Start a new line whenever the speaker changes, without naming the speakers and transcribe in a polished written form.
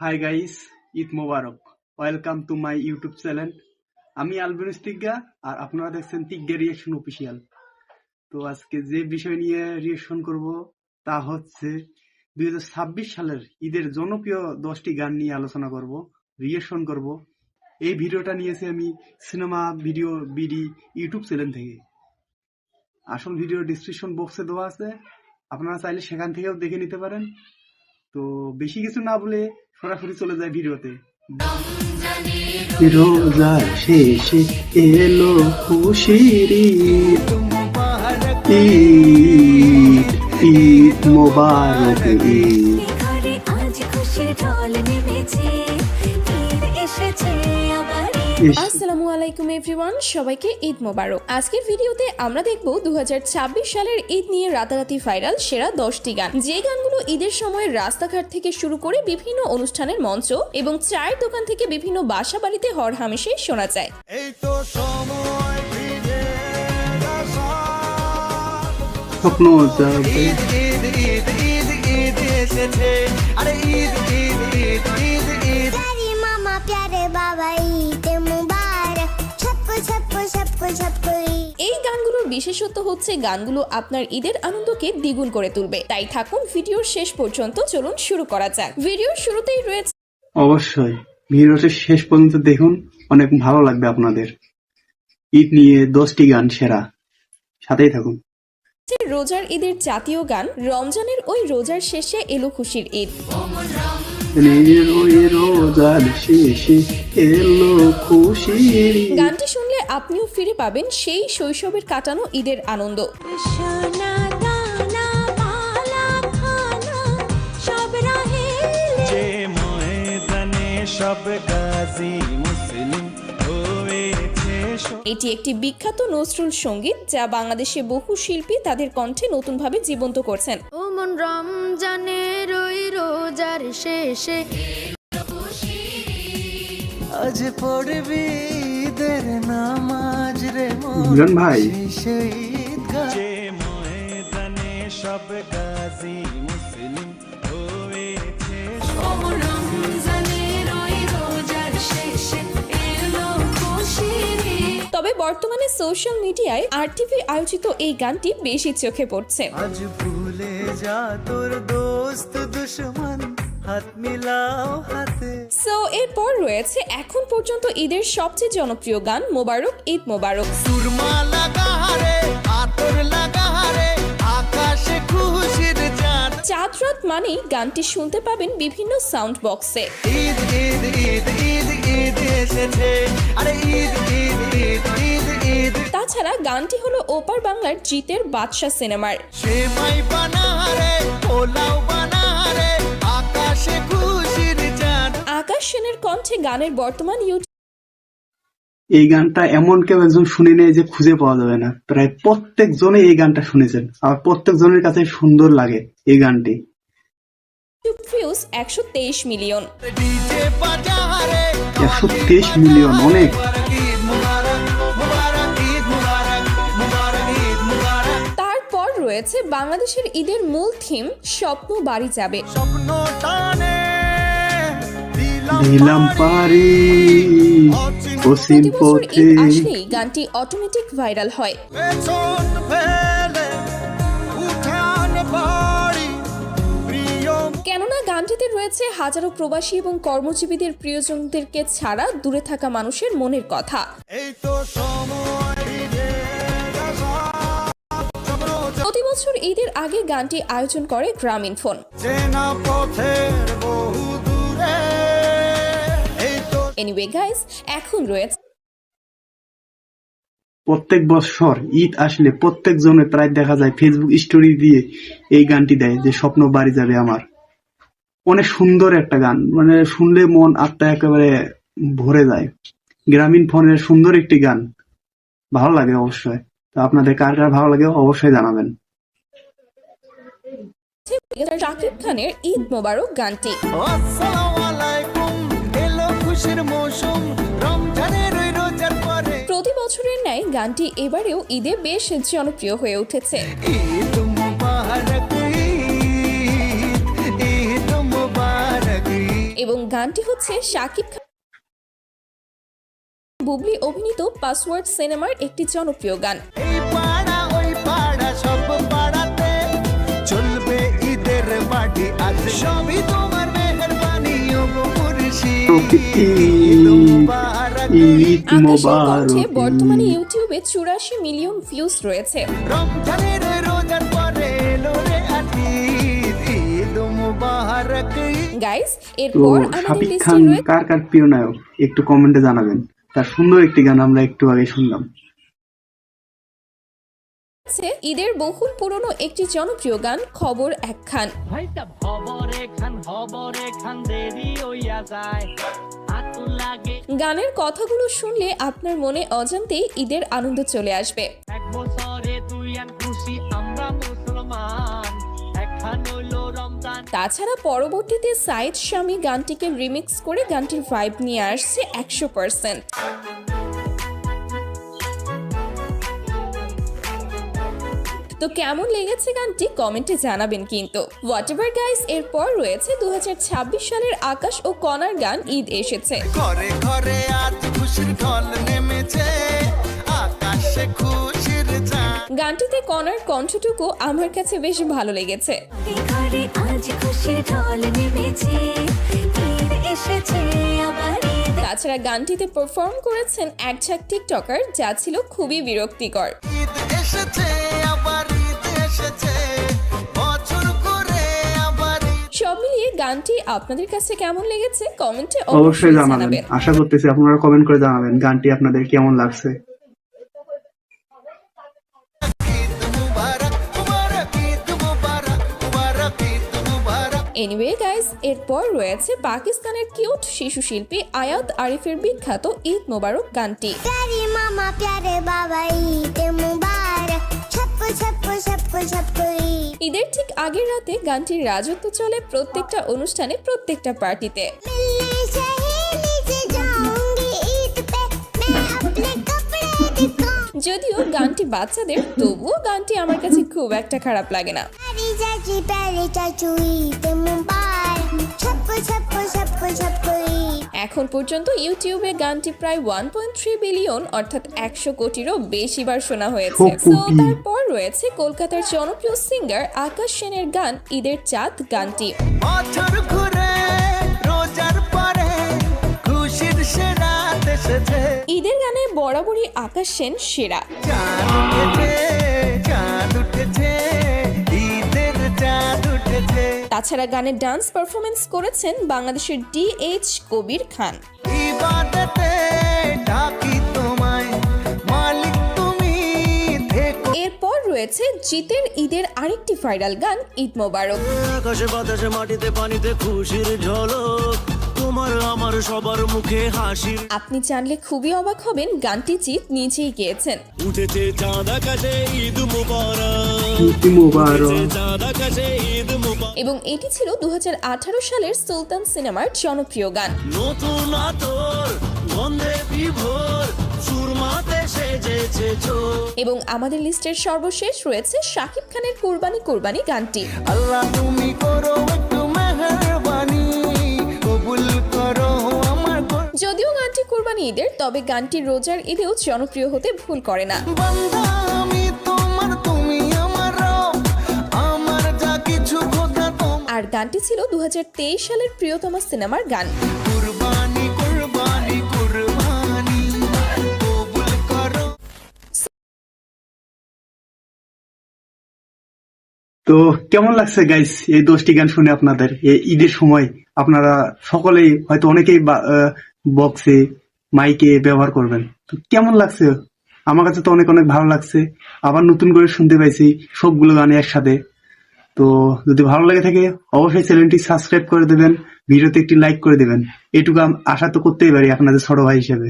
High guys, Eid Mubarak. Welcome to my YouTube channel. আমি আলবিনুস তিগ্গা আর আপনারা দেখছেন তিগ্গা রিয়েকশন অফিসিয়াল। তো আজকে যে বিষয় নিয়ে রিয়েকশন করব তা হচ্ছে 2026 সালের ঈদের জনপ্রিয় 10টি গান নিয়ে আলোচনা করব, রিয়েকশন করব। এই ভিডিওটা নিয়েছি আমি cinema video BD YouTube channel থেকে। আসল ভিডিও ডিসক্রিপশন বক্সে দেওয়া আছে, আপনারা চাইলে সেখান থেকেও দেখে নিতে পারেন। তো বেশি কিছু না বলে সরাসরি চলে যায় ভিডিওতে। রোজার শেষে এলো খুশির ঈদ, ঈদ মোবারক ঈদ।
আসসালামু আলাইকুম এভরিওয়ান, সবাইকে ঈদ মোবারক। আজকের ভিডিওতে আমরা দেখব 2026 সালের ঈদ নিয়ে রাতারাতি ভাইরাল সেরা 10টি গান, যে গানগুলো ঈদের সময় রাস্তাঘাট থেকে শুরু করে বিভিন্ন অনুষ্ঠানের মঞ্চ এবং চায়ের দোকান থেকে বিভিন্ন বাসা বাড়িতে হরহামেশে শোনা যায়।
এই তো সময় ফিরে আসা,
স্বপ্ন যাবে
ঈদ ঈদ ঈদ ঈদ ঈদ এসেছে, আরে ঈদ ঈদ ঈদ ঈদ ঈদ।
प्यारे मामा प्यारे बाबा ईद मुबारक, सबको सबको सबको सबको ईद।
এই গানগুলোর বিশেষত্ব হচ্ছে গানগুলো আপনার ঈদের আনন্দকে দ্বিগুণ করে তুলবে। তাই থাকুন ভিডিওর শেষ পর্যন্ত। চলুন শুরু করা যাক। ভিডিওর শুরুতেই রয়েছে
অবশ্যই ভিডিওটা শেষ পর্যন্ত দেখুন, অনেক ভালো লাগবে আপনাদের। ঈদ নিয়ে 10টি গান সেরা, সাথেই থাকুন।
রোজার ঈদের জাতীয় গান রমজানের ওই রোজার শেষে এলো খুশির ঈদ।
রোজার শেষে এলো খুশির ঈদ।
গানটি শুনলে আপনিও ফিরে পাবেন সেই শৈশবের কাটানো ঈদের আনন্দ।
যে ময়দানে সব গাজী মুসলিম হয়েছে,
এটি একটি বিখ্যাত নজরুল সঙ্গীত যা বাংলাদেশে বহু শিল্পী তাদের কণ্ঠে নতুনভাবে জীবন্ত করছেন।
ও মন রমজানের ওই রোজার শেষে
আজ পড়বি ঈদের নামাজ রে
মিলন ভাই,
সেই ঈদগাহ। যে ময়দানে সব গাজী মুসলিম হয়েছে,
তবে বর্তমানে সোশ্যাল মিডিয়ায় আরটিভি আয়োজিত এই গানটি বেশি চোখে পড়ছে।
আজ ভুলে যা তোর দোস্ত দুশমন, হাত মিলাও হাতে।
সো এরপর রয়েছে এখন পর্যন্ত ঈদের সবচেয়ে জনপ্রিয় গান মোবারক ঈদ মোবারক।
সুরমা লাগা রে, আতর লাগা রে, আকাশে খুশির চাঁদ।
চাঁদ রাত মানেই গানটি শুনতে পাবেন বিভিন্ন সাউন্ড বক্সে।
ঈদ ঈদ ঈদ ঈদ ঈদ এসেছে, আরে ঈদ ঈদ ঈদ ঈদ ঈদ।
তাছাড়া গানটি হলো ওপার বাংলার জিতের বাদশা সিনেমার।
সেমাই বানা রে, পোলাও বানা রে, আকাশে খুশির চাঁদ।
আকাশ সেনের কণ্ঠে গানের বর্তমান
এই গানটা এমন কেউ একজন শুনে নেই যে খুঁজে পাওয়া যাবে না। প্রায় প্রত্যেক জনে এই গানটা শুনেছেন, আর প্রত্যেক জনের কাছে সুন্দর লাগে এই গানটি।
YouTube views 123 million.
ডিজে বাজা রে,
123 মিলিয়ন, অনেক।
ঈদ মুবারক মুবারক ঈদ মুবারক মুবারক ঈদ মুবারক।
তারপর রয়েছে বাংলাদেশের ঈদের মূল থিম স্বপ্ন বাড়ি যাবে।
স্বপ্ন টানে
দিলাম পারি অসীম
প্রতি বছর
পথে।
ঈদ আসলেই গানটি অটোমেটিক ভাইরাল হয়।
পেছন ফেলে উঠান বাড়ি প্রিয়।
কেননা গানটিতে রয়েছে হাজারো প্রবাসী এবং কর্মজীবীদের প্রিয়জনদেরকে ছাড়া দূরে থাকা মানুষের মনের কথা।
এই তো সময় ফিরে আসা,
প্রতি বছর ঈদের আগে গানটি আয়োজন করে গ্রামীণফোন।
চেনা পথের বহু দূরে। এই তো
এনিওয়ে গাইস, এখন রয়েছে
প্রত্যেক বছর ঈদ আসলে প্রত্যেক জনে প্রায় দেখা যায় ফেসবুক স্টোরি দিয়ে এই গানটি দেয় যে স্বপ্ন বাড়ি যাবে আমার। অনেক সুন্দর একটা গান, মানে শুনলে মন আত্মা একেবারে ভরে যায়। গ্রামীণ ফোনের সুন্দর একটি গান, ভালো লাগে অবশ্যই। তো আপনাদের কার কার ভালো লাগে অবশ্যই জানাবেন।
শাকিব খানের ঈদ মোবারক গানটি।
আসসালামু আলাইকুম, এলো খুশির মৌসুম, রমজানের ওই রোজার পরে।
প্রতি বছরের ন্যায় গানটি এবারেও ঈদে বেশ জনপ্রিয় হয়ে উঠেছে।
ঈদ মুবারক ঈদ
গানটি হচ্ছে শাকিব খান বুবলি অভিনীত পাসওয়ার্ড সিনেমার একটি জনপ্রিয় গান।
এই পাড়া ওই পাড়া সব পাড়াতে চলবে ঈদের পার্টি আজ সবই তোমার মেহেরবানি ও গো মুর্শিদ ঈদ মুবারক
ঈদ
আকাশের
মোবারক।
কণ্ঠে বর্তমানে ইউটিউবে 84 মিলিয়ন ভিউজ রয়েছে।
রমজানের রোজার পরে এলো রে ঈদ ঈদ মুবারক
গাইস,
তো
এরপর আমাদের
শাকিব
লিস্টে
খান
রয়েছে
কার কার প্রিয় নায়ক একটু কমেন্টে জানাবেন। তার সুন্দর একটি গান আমরা একটু আগে শুনলাম।
ঈদের বহুল পুরনো একটি জনপ্রিয় গান খবর একখান।
হয়তো খবরে খান দেরি হইয়া যায় আতু লাগে
গানের কথাগুলো শুনলে আপনার মনে অজান্তেই ঈদের আনন্দ চলে আসবে।
এক বছরে তুই আন খুশি আমরা মুসলমান একখান হইলো রমজান।
তাছাড়া পরবর্তীতে সাইদ শামি গানটিকে রিমিক্স করে গানটির ভাইব নিয়ে আসছে 100%। তো কেমন লেগেছে গানটি কমেন্টে জানাবেন কিন্তু। হোয়াটএভার গাইস, এরপর রয়েছে 2026 সালের আকাশ ও কণার গান ঈদ এসেছে।
ঘরে ঘরে আজ খুশির ঢল নেমেছে আকাশে খুশির চাঁদ
গানটিতে কণার কণ্ঠটুকু আমার কাছে বেশ ভালো লেগেছে।
ঘরে আজ খুশির ঢল নেমেছে ঈদ এসেছে আবার ঈদ
তাছাড়া গানটিতে পারফর্ম করেছেন এক ঝাঁক টিকটকার, যা ছিল খুবই বিরক্তিকর।
ঈদ এসেছে আবার ঈদ এসেছে বছর করে আবার ঈদ।
সব মিলিয়ে গানটি আপনাদের কাছে কেমন লেগেছে কমেন্টে
অবশ্যই জানাবেন। আশা করতেছি আপনারা কমেন্ট করে জানাবেন গানটি আপনাদের কেমন লাগছে।
ঈদ মুবারক মুবারক ঈদ মুবারক মুবারক ঈদ মুবারক
এনিওয়ে গাইস, এরপর রয়েছে পাকিস্তানের কিউট শিশু শিল্পী আয়াত আরিফের বিখ্যাত ঈদ মোবারক গানটি।
प्यारे मामा प्यारे बाबा ईद मुबारक सबको सबको सबको सबको ईद
ঈদের ঠিক আগের রাতে গানটির রাজত্ব চলে প্রত্যেকটা অনুষ্ঠানে, প্রত্যেকটা পার্টিতে।
मिलने सहेली से जाऊंगी ईद पे मैं अपने कपड़े दिखाऊं
যদিও গানটি বাচ্চাদের, তবুও গানটি আমার কাছে খুব একটা খারাপ লাগে না।
प्यारे चाचू ईद मुबारक सबको सबको सबको सबको ईद
এখন পর্যন্ত ইউটিউবে গানটি প্রায় 1.3 বিলিয়ন অর্থাৎ 100 কোটিরও বেশি বার শোনা হয়েছে।
100
তো
কোটি।
তারপর রয়েছে কলকাতার জনপ্রিয় সিঙ্গার আকাশ সেনের গান ঈদের চাঁদ গানটি।
বছর ঘুরে রোজার পরে খুশির সেরা এসেছে
ঈদের গানে বরাবরই আকাশ সেন সেরা।
চাঁদ উঠেছে ঈদের চাঁদ উঠেছে
তাছাড়া গানের ডান্স পারফরমেন্স করেছেন বাংলাদেশের DH কবির খান।
ইবাদতে ডাকি তোমায় মালিক তুমি থেকো
এরপর রয়েছে জিতের ঈদের আরেকটি ভাইরাল গান ঈদ মোবারক।
আকাশে বাতাসে মাটিতে পানিতে খুশির ঝলক তোমার আমার সবার মুখে হাসির
আপনি জানলে খুবই অবাক হবেন, গানটি জিত নিজেই গেয়েছেন।
উঠেছে চাঁদ আকাশে ঈদ মুবারক
ঈদ মোবারক।
উঠেছে চাঁদ আকাশে ঈদ মুবারক
এবং এটি ছিল 2018 সালের সুলতান সিনেমার জনপ্রিয় গান।
নতুন আতর গন্ধে বিভোর সুরমাতে সেজেছে চোখ
এবং আমাদের লিস্টের সর্বশেষ রয়েছে শাকিব খানের কুরবানি কুরবানি গানটি।
আল্লাহ তুমি করো একটু মেহেরবানি কবুল করো আমার
যদিও গানটি কুরবানি ঈদের, তবে গানটি রোজার ঈদেও জনপ্রিয় হতে ভুল করে না।
বান্দা আমি তোমার তুমি আমার রব আমার যা কিছু খোদা তোমার
আর গানটি ছিল 2023 সালের প্রিয়তমা সিনেমার গান।
কুরবানি কুরবানি কুরবানি কবুল করো
তো কেমন লাগছে গাইস এই 10টি গান শুনে আপনাদের? এই ঈদের সময় আপনারা সকলেই হয়তো অনেকেই বক্সে মাইকে ব্যবহার করবেন, তো কেমন লাগছে? আমার কাছে তো অনেক অনেক ভালো লাগছে। আবার নতুন করে শুনতে পাইছি সবগুলো গানে একসাথে। তো যদি ভালো লাগে থাকে অবশ্যই চ্যানেলটি সাবস্ক্রাইব করে দেবেন, ভিডিওতে একটি লাইক করে দেবেন। এটুকু আশা তো করতেই পারি আপনাদের ছোট ভাই হিসেবে।